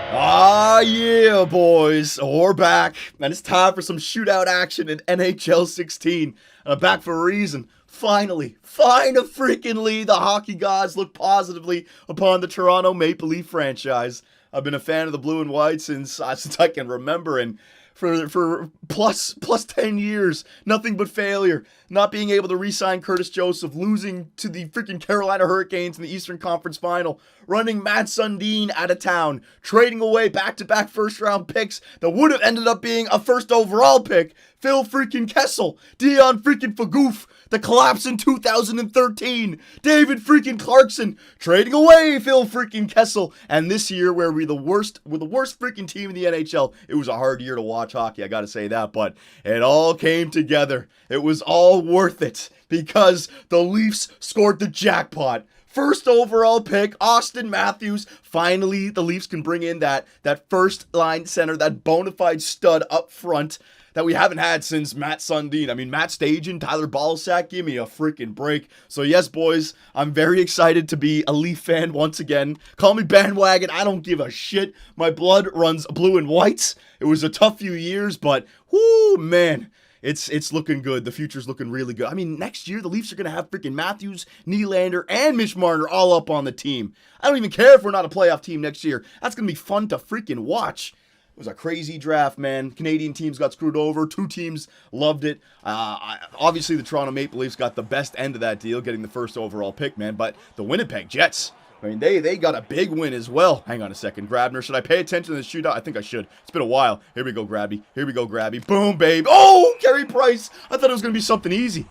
Ah, yeah, boys. We're back. And it's time for some shootout action in NHL 16. And I'm back for a reason. Finally, freaking the hockey gods look positively upon the Toronto Maple Leaf franchise. I've been a fan of the blue and white since I can remember, and for plus 10 years, nothing but failure. Not being able to re-sign Curtis Joseph, losing to the freaking Carolina Hurricanes in the Eastern Conference Final, running Matt Sundin out of town, trading away back-to-back first-round picks that would have ended up being a first overall pick. Phil freaking Kessel, Dion freaking Fagoof, the collapse in 2013, David freaking Clarkson, trading away Phil freaking Kessel, and this year where we're the worst freaking team in the NHL. It was a hard year to watch hockey, I gotta say that, but it all came together. It was all worth it because the Leafs scored the jackpot. First overall pick, Auston Matthews. Finally, the Leafs can bring in that first line center, that bona fide stud up front that we haven't had since Matt Sundin. I mean, Matt Stajan, Tyler Ballsack, give me a freaking break. So yes, boys, I'm very excited to be a Leaf fan once again. Call me bandwagon, I don't give a shit. My blood runs blue and white. It was a tough few years, but whoo, man. It's looking good. The future's looking really good. I mean, next year, the Leafs are going to have freaking Matthews, Nylander, and Mitch Marner all up on the team. I don't even care if we're not a playoff team next year. That's going to be fun to freaking watch. It was a crazy draft, man. Canadian teams got screwed over. Two teams loved it. Obviously, the Toronto Maple Leafs got the best end of that deal, getting the first overall pick, man. But the Winnipeg Jets, I mean, they got a big win as well. Hang on a second. Grabner, should I pay attention to the shootout? I think I should. It's been a while. Here we go, Grabby. Here we go, Grabby. Boom, babe. Oh, Carey Price. I thought it was going to be something easy.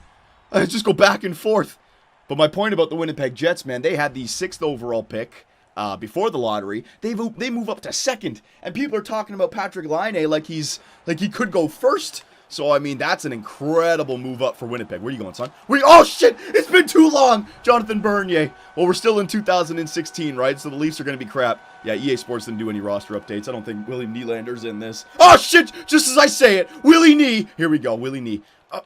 I just go back and forth. But my point about the Winnipeg Jets, man, they had the 6th overall pick before the lottery. They move up to 2nd. And people are talking about Patrick Laine like he could go first. So, I mean, that's an incredible move up for Winnipeg. Where are you going, son? Oh, shit! It's been too long! Jonathan Bernier. Well, we're still in 2016, right? So the Leafs are going to be crap. Yeah, EA Sports didn't do any roster updates. I don't think Willie Nylander's in this. Oh, shit! Just as I say it. Willie Knee. Here we go. Willie Knee.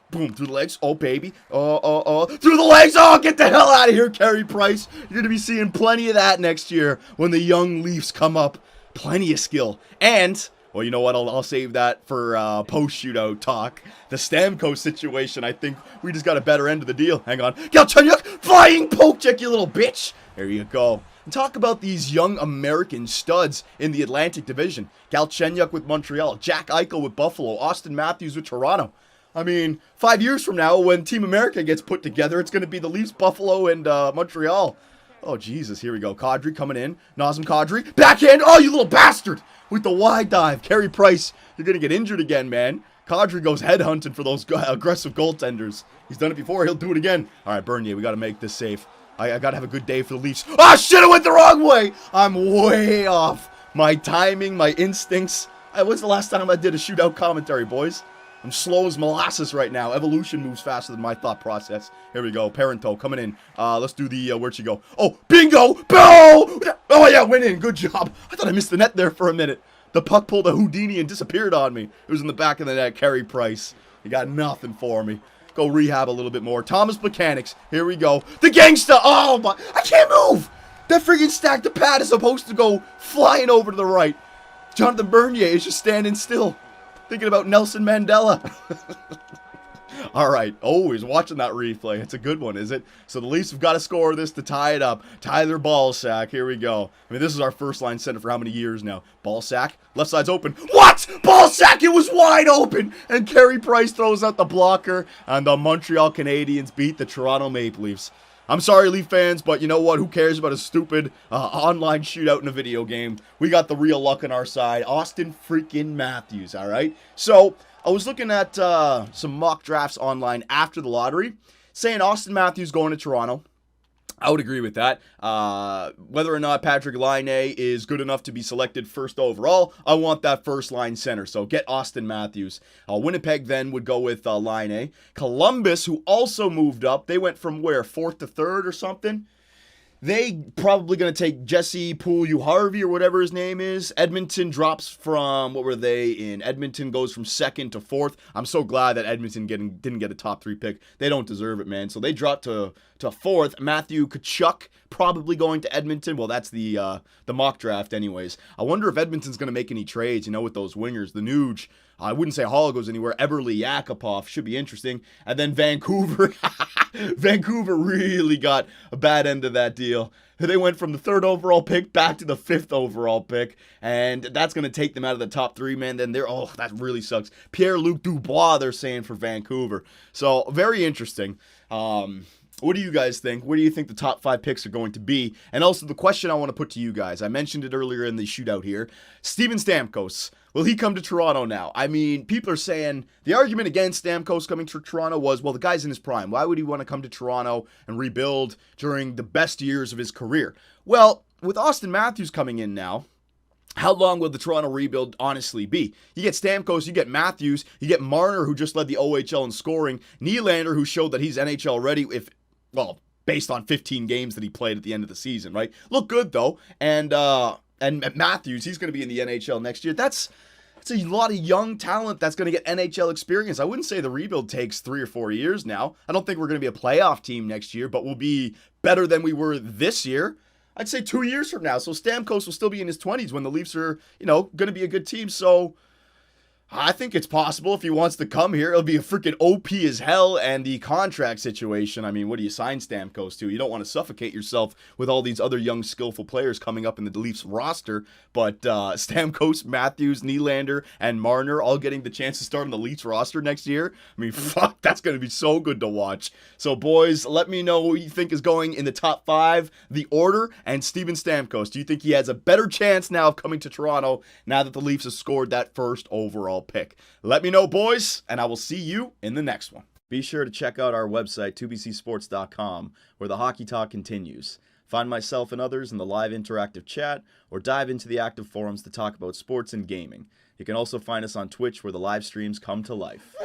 Boom, through the legs. Oh, baby. Through the legs. Oh, get the hell out of here, Carey Price. You're going to be seeing plenty of that next year when the young Leafs come up. Plenty of skill. And... well, you know what? I'll save that for post-shootout talk. The Stamkos situation, I think we just got a better end of the deal. Hang on. Galchenyuk, flying poke check, you little bitch. There you go. And talk about these young American studs in the Atlantic Division. Galchenyuk with Montreal, Jack Eichel with Buffalo, Auston Matthews with Toronto. I mean, 5 years from now, when Team America gets put together, it's going to be the Leafs, Buffalo, and Montreal. Oh, Jesus. Here we go. Kadri coming in. Nazem Kadri. Backhand. Oh, you little bastard. With the wide dive. Carey Price, you're going to get injured again, man. Kadri goes headhunting for those aggressive goaltenders. He's done it before. He'll do it again. All right, Bernier, we got to make this safe. I got to have a good day for the Leafs. Oh, shit, I went the wrong way. I'm way off. My timing, my instincts. When's the last time I did a shootout commentary, boys? I'm slow as molasses right now. Evolution moves faster than my thought process. Here we go. Parento coming in. Let's do the, where'd she go? Oh, bingo! Bow! Oh, yeah, went in. Good job. I thought I missed the net there for a minute. The puck pulled a Houdini and disappeared on me. It was in the back of the net. Carey Price. You got nothing for me. Go rehab a little bit more. Thomas Mechanics. Here we go. The gangsta! Oh, my. I can't move! That friggin' stack the pad is supposed to go flying over to the right. Jonathan Bernier is just standing still. Thinking about Nelson Mandela. All right. Oh, he's watching that replay. It's a good one, is it? So the Leafs have got to score this to tie it up. Tyler Ballsack. Here we go. I mean, this is our first line center for how many years now? Ballsack. Left side's open. What? Ballsack, it was wide open. And Carey Price throws out the blocker. And the Montreal Canadiens beat the Toronto Maple Leafs. I'm sorry, Leaf fans, but you know what? Who cares about a stupid online shootout in a video game? We got the real luck on our side. Auston freaking Matthews, all right? So, I was looking at some mock drafts online after the lottery, saying Auston Matthews going to Toronto. I would agree with that. Whether or not Patrick Laine is good enough to be selected first overall, I want that first line center. So get Auston Matthews. Winnipeg then would go with Laine. Columbus, who also moved up, they went from where? 4th to 3rd or something? They probably going to take Jesse Puljujärvi or whatever his name is. Edmonton drops from, what were they in? Edmonton goes from 2nd to 4th. I'm so glad that Edmonton didn't get a top 3 pick. They don't deserve it, man. So they dropped to 4th. Matthew Tkachuk probably going to Edmonton. Well, that's the mock draft anyways. I wonder if Edmonton's going to make any trades, with those wingers. The Nuge, I wouldn't say Hall goes anywhere. Everly Yakupov should be interesting. And then Vancouver. Vancouver really got a bad end of that deal. They went from the 3rd overall pick back to the 5th overall pick, and that's going to take them out of the top 3, man. Then that really sucks. Pierre-Luc Dubois, they're saying, for Vancouver. So, very interesting. What do you guys think? What do you think the top 5 picks are going to be? And also the question I want to put to you guys. I mentioned it earlier in the shootout here. Steven Stamkos. Will he come to Toronto now? I mean, people are saying the argument against Stamkos coming to Toronto was, well, the guy's in his prime. Why would he want to come to Toronto and rebuild during the best years of his career? Well, with Auston Matthews coming in now, how long will the Toronto rebuild honestly be? You get Stamkos, you get Matthews, you get Marner, who just led the OHL in scoring, Nylander, who showed that he's NHL ready based on 15 games that he played at the end of the season, right? Look good, though. And Matthews, he's going to be in the NHL next year. That's a lot of young talent that's going to get NHL experience. I wouldn't say the rebuild takes 3 or 4 years now. I don't think we're going to be a playoff team next year, but we'll be better than we were this year. I'd say 2 years from now. So Stamkos will still be in his 20s when the Leafs are, going to be a good team. So I think it's possible if he wants to come here. It'll be a freaking OP as hell, and the contract situation, I mean, what do you sign Stamkos to? You don't want to suffocate yourself with all these other young, skillful players coming up in the Leafs roster, but Stamkos, Matthews, Nylander, and Marner all getting the chance to start on the Leafs roster next year. I mean, fuck, that's going to be so good to watch. So, boys, let me know what you think is going in the top 5, the order, and Steven Stamkos. Do you think he has a better chance now of coming to Toronto now that the Leafs have scored that 1st overall pick? Let me know, boys, and I will see you in the next one. Be sure to check out our website, 2bcsports.com, where the hockey talk continues. Find myself and others in the live interactive chat, or dive into the active forums to talk about sports and gaming. You can also find us on Twitch, where the live streams come to life.